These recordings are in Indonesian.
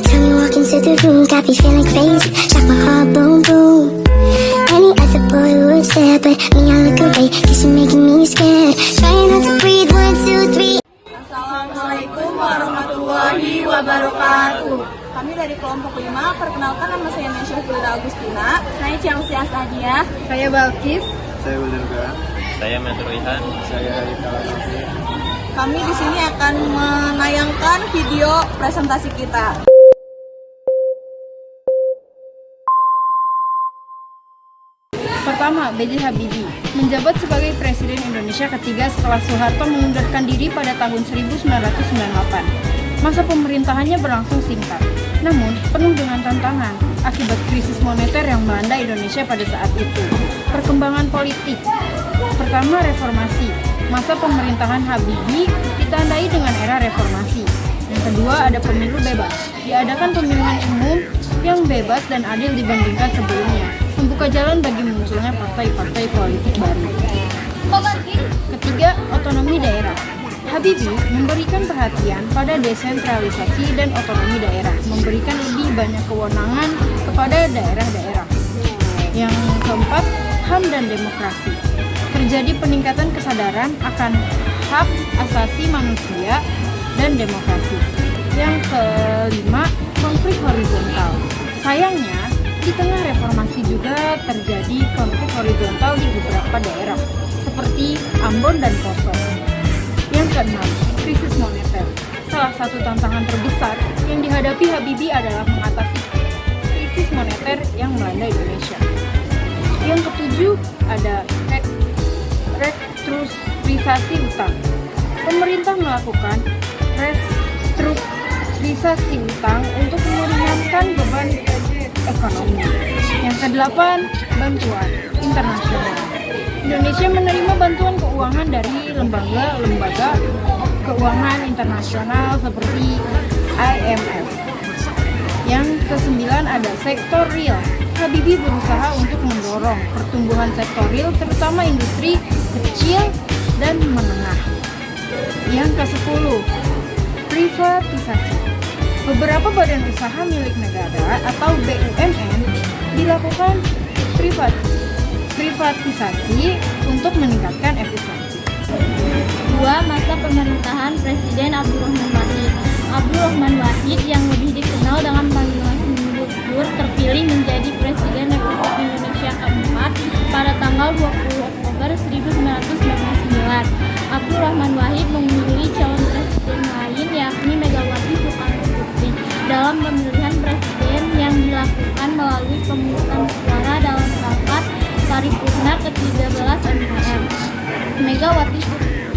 time you walk into the room, got me feeling crazy, shock my heart, boom, boom. Any other boy would stare, but me, I look away, cause you're making me scared. Trying not to breathe, 1, 2, 3. Assalamualaikum warahmatullahi wabarakatuh. Kami dari kelompok 5, perkenalkan nama saya Nesya Fulda Agustina. Saya Chelsea Asadia. Saya Balkis. Saya Wilderga. Saya Metruihan. Saya Haikal Nafi. Kami di sini akan menayangkan video presentasi kita. Pertama, B.J. Habibie menjabat sebagai Presiden Indonesia ketiga setelah Soeharto mengundurkan diri pada tahun 1998. Masa pemerintahannya berlangsung singkat, namun penuh dengan tantangan akibat krisis moneter yang melanda Indonesia pada saat itu. Perkembangan politik. Pertama, reformasi. Masa pemerintahan Habibie ditandai dengan era reformasi. Yang kedua, ada pemilu bebas. Diadakan pemilihan umum yang bebas dan adil dibandingkan sebelumnya, membuka jalan bagi munculnya partai-partai politik baru. Ketiga, otonomi daerah. Habibie memberikan perhatian pada desentralisasi dan otonomi daerah, memberikan lebih banyak kewenangan kepada daerah-daerah. Yang keempat, HAM dan demokrasi. Terjadi peningkatan kesadaran akan hak asasi manusia dan demokrasi. Yang kelima, konflik horizontal. Sayangnya, di tengah reformasi juga terjadi konflik horizontal di beberapa daerah, seperti Ambon dan Poso. Yang keenam, krisis moneter. Salah satu tantangan terbesar yang dihadapi Habibie adalah mengatasi krisis moneter yang melanda Indonesia. Yang ketujuh, ada restrukturisasi utang. Pemerintah melakukan restrukturisasi utang untuk meringankan beban ekonomi. Yang kedelapan, bantuan internasional. Indonesia menerima bantuan keuangan dari lembaga keuangan internasional seperti IMF. Yang kesembilan, ada sektor real. Habibie berusaha untuk mendorong pertumbuhan sektor real, terutama industri kecil dan menengah. Yang ke-10, privatisasi. Beberapa badan usaha milik negara atau BUMN dilakukan privatisasi untuk meningkatkan efisiensi. 2. Masa pemerintahan Presiden Abdurrahman Wahid. Abdurrahman Wahid yang lebih dikenal dengan panggilan Gus Dur terpilih menjadi Presiden Republik Indonesia keempat pada tanggal 20 Oktober 1999. Abdurrahman Wahid memilih calon presiden lain yakni Megawati Soekarno Putri dalam pemilihan presiden yang dilakukan melalui pemungutan suara dalam rapat paripurna ke-13 MPR. Megawati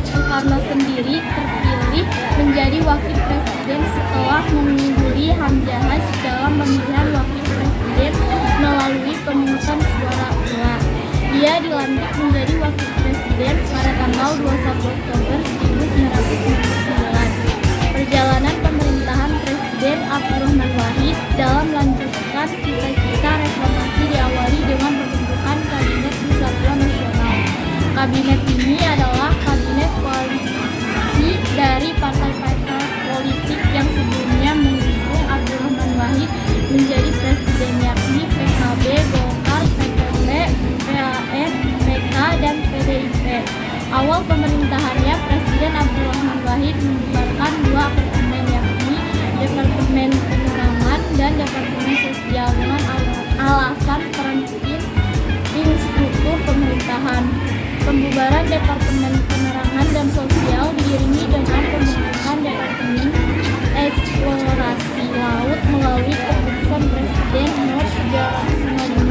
Soekarno sendiri terpilih menjadi wakil presiden setelah mengungguli Hamzahas dalam pemilihan wakil presiden melalui pemungutan suara ulang. Dia dilantik menjadi wakil presiden pada tanggal 21 Oktober 1999. Perjalanan pemerintahan Presiden Abdurrahman Wahid dalam melanjutkan cita-cita reformasi diawali dengan pembentukan Kabinet Persatuan Nasional. Kabinet ini adalah kabinet koalisi dari partai-partai politik yang sebelumnya mengusung Abdurrahman Wahid menjadi presiden, yakni PKB, Golkar, PKB, PAN, PK, dan PDIP. Awal pemerintahannya, Presiden Abdurrahman Wahid membubarkan dua apartemen, yakni Departemen Penerangan dan Departemen Sosial dengan alasan penting struktur pemerintahan. Pembubaran Departemen Penerangan dan Sosial diiringi dengan pembentukan Departemen Eksplorasi Laut melalui keputusan Presiden Nomor 395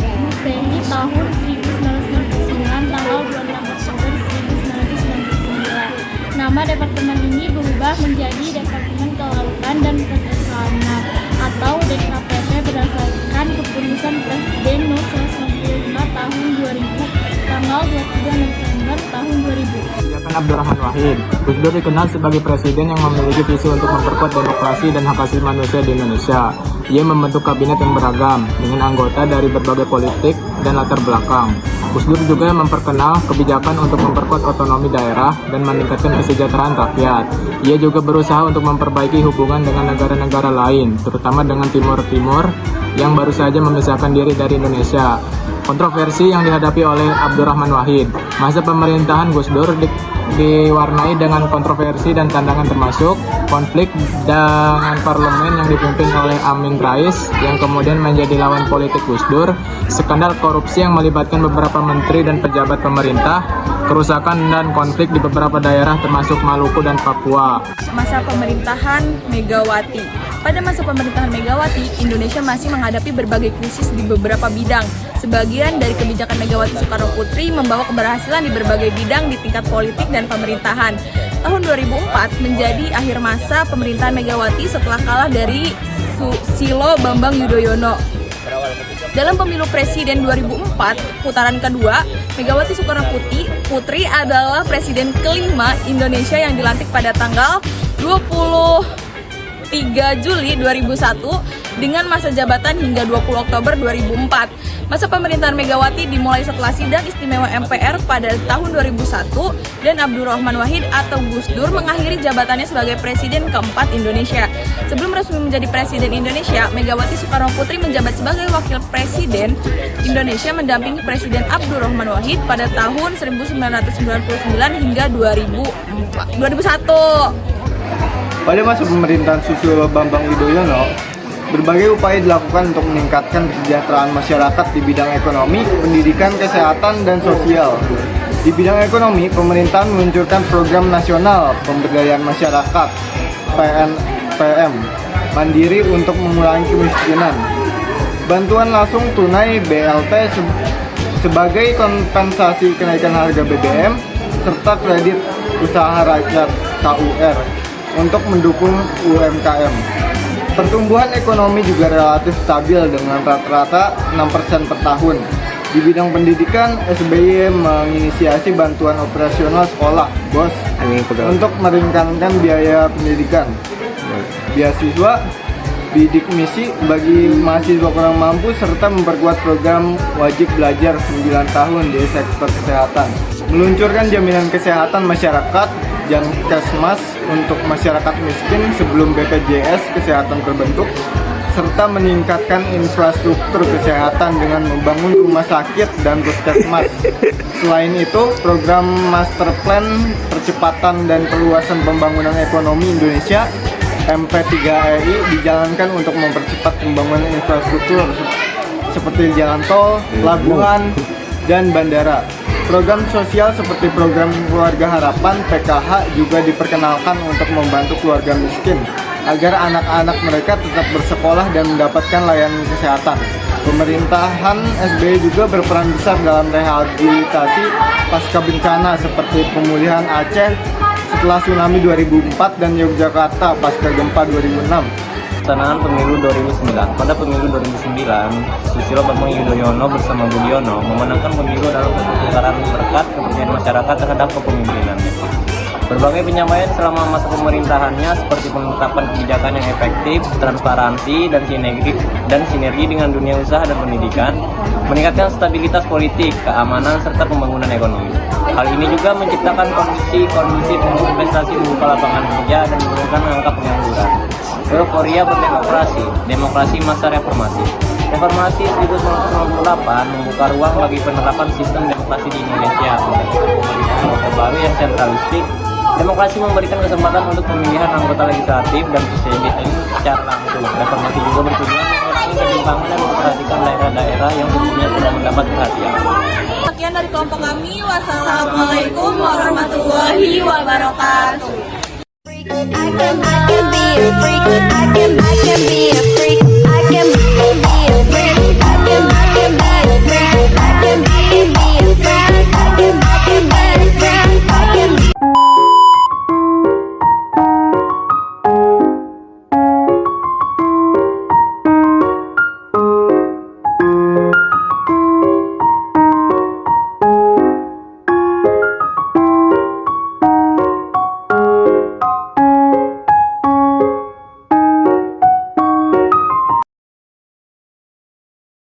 Masehi tahun 1999 tanggal 26 Oktober 1999. Nama departemen ini berubah menjadi Departemen Kelautan dan Perikanan atau DKPP berdasarkan keputusan Presiden Nomor 195 tahun 2000 tanggal 23 November tahun 2000. Abdurrahman Wahid. Gus Dur dikenal sebagai presiden yang memiliki visi untuk memperkuat demokrasi dan hak asasi manusia di Indonesia. Ia membentuk kabinet yang beragam dengan anggota dari berbagai politik dan latar belakang. Gus Dur juga memperkenal kebijakan untuk memperkuat otonomi daerah dan meningkatkan kesejahteraan rakyat. Ia juga berusaha untuk memperbaiki hubungan dengan negara-negara lain, terutama dengan Timur Timur yang baru saja memisahkan diri dari Indonesia. Kontroversi yang dihadapi oleh Abdurrahman Wahid. Masa pemerintahan Gus Dur diwarnai dengan kontroversi dan tantangan, termasuk konflik dengan parlemen yang dipimpin oleh Amin Rais yang kemudian menjadi lawan politik Gus Dur, skandal korupsi yang melibatkan beberapa menteri dan pejabat pemerintah, kerusakan dan konflik di beberapa daerah termasuk Maluku dan Papua. Masa pemerintahan Megawati. Pada masa pemerintahan Megawati, Indonesia masih menghadapi berbagai krisis di beberapa bidang. Sebagian dari kebijakan Megawati Soekarno Putri membawa keberhasilan di berbagai bidang di tingkat politik dan pemerintahan. Tahun 2004 menjadi akhir masa pemerintahan Megawati setelah kalah dari Susilo Bambang Yudhoyono. Dalam pemilu presiden 2004 putaran kedua, Megawati Soekarno Putri adalah presiden kelima Indonesia yang dilantik pada tanggal 23 Juli 2001 dengan masa jabatan hingga 20 Oktober 2004. Masa pemerintahan Megawati dimulai setelah sidang istimewa MPR pada tahun 2001 dan Abdurrahman Wahid atau Gus Dur mengakhiri jabatannya sebagai presiden keempat Indonesia. Sebelum resmi menjadi presiden Indonesia, Megawati Soekarno Putri menjabat sebagai wakil presiden Indonesia mendampingi Presiden Abdurrahman Wahid pada tahun 1999 hingga 2001. Pada masa pemerintahan Susilo Bambang Yudhoyono, berbagai upaya dilakukan untuk meningkatkan kesejahteraan masyarakat di bidang ekonomi, pendidikan, kesehatan, dan sosial. Di bidang ekonomi, pemerintahan meluncurkan program nasional pemberdayaan masyarakat (PNPM) mandiri untuk mengurangi kemiskinan. Bantuan langsung tunai BLT sebagai kompensasi kenaikan harga BBM, serta kredit usaha rakyat KUR untuk mendukung UMKM. Pertumbuhan ekonomi juga relatif stabil dengan rata-rata 6% per tahun. Di bidang pendidikan, SBY menginisiasi bantuan operasional sekolah (BOS) untuk meringankan biaya pendidikan. Beasiswa, bidik misi bagi mahasiswa kurang mampu, serta memperkuat program wajib belajar 9 tahun di sektor kesehatan. Meluncurkan jaminan kesehatan masyarakat Jankesmas untuk masyarakat miskin sebelum BPJS Kesehatan terbentuk, serta meningkatkan infrastruktur kesehatan dengan membangun rumah sakit dan puskesmas. Selain itu, program Master Plan Percepatan dan Perluasan Pembangunan Ekonomi Indonesia MP3EI dijalankan untuk mempercepat pembangunan infrastruktur seperti jalan tol, pelabuhan, dan bandara. Program sosial seperti program Keluarga Harapan (PKH) juga diperkenalkan untuk membantu keluarga miskin agar anak-anak mereka tetap bersekolah dan mendapatkan layanan kesehatan. Pemerintahan SBY juga berperan besar dalam rehabilitasi pasca bencana seperti pemulihan Aceh setelah tsunami 2004 dan Yogyakarta pasca gempa 2006. Pelaksanaan pemilu 2009. Pada pemilu 2009, Susilo Bambang Yudhoyono bersama Budiono memenangkan pemilu dalam putaran berkat kepercayaan masyarakat terhadap kepemimpinannya. Berbagai penyampaian selama masa pemerintahannya seperti penetapan kebijakan yang efektif, transparansi, dan sinergi dengan dunia usaha dan pendidikan, meningkatkan stabilitas politik, keamanan, serta pembangunan ekonomi. Hal ini juga menciptakan kondisi kondusif untuk investasi, membuka lapangan kerja, dan menurunkan angka pengangguran. Euforia berdemokrasi, demokrasi masa reformasi. Reformasi 1998 membuka ruang bagi penerapan sistem demokrasi di Indonesia untuk pemerintahan baru yang sentralistik. Demokrasi memberikan kesempatan untuk pemilihan anggota legislatif dan presiden secara langsung. Reformasi juga bertujuan mengurangi ketimpangan dan memperhatikan daerah-daerah yang sebelumnya tidak mendapat perhatian. Sekian dari kelompok kami. Wassalamualaikum warahmatullahi wabarakatuh. I can be a freak. I can be a freak.